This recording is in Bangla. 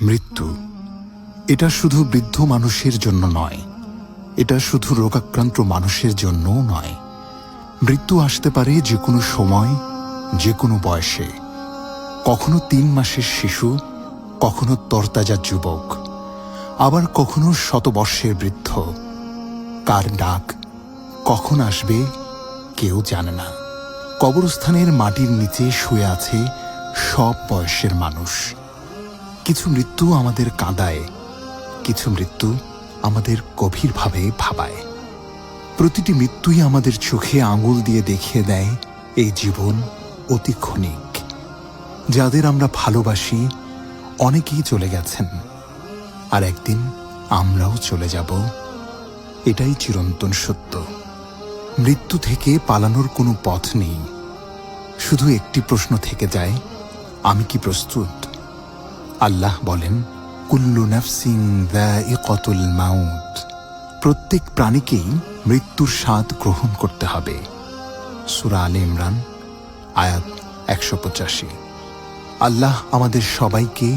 মৃত্যু এটা শুধু বৃদ্ধ মানুষের জন্য নয়, এটা শুধু রোগাক্রান্ত মানুষের জন্যও নয়। মৃত্যু আসতে পারে যে কোনো সময়, যে কোনো বয়সে। কখনো 3 মাসের শিশু, কখনো তরতাজা যুবক, আবার কখনো শতবর্ষের বৃদ্ধ। কার ডাক কখন আসবে কেউ জানে না। কবরস্থানের মাটির নিচে শুয়ে আছে সব বয়সের মানুষ। কিছু মৃত্যু আমাদের কাঁদায়, কিছু মৃত্যু আমাদের গভীরভাবে ভাবায়। প্রতিটি মৃত্যুই আমাদের চোখে আঙুল দিয়ে দেখিয়ে দেয় এই জীবন অতি ক্ষণিক। যাদের আমরা ভালোবাসি অনেকেই চলে গেছেন, আর একদিন আমরাও চলে যাব। এটাই চিরন্তন সত্য। মৃত্যু থেকে পালানোর কোনো পথ নেই। শুধু একটি প্রশ্ন থেকে যায়, আমি কি প্রস্তুত? আল্লাহ বলেন, কুল্লু নাফসিন যায়িকাতুল মাউত। প্রত্যেক প্রাণীকেই মৃত্যুর স্বাদ গ্রহণ করতে হবে। সূরা আলে ইমরান আয়াত 185। আল্লাহ আমাদের সবাইকে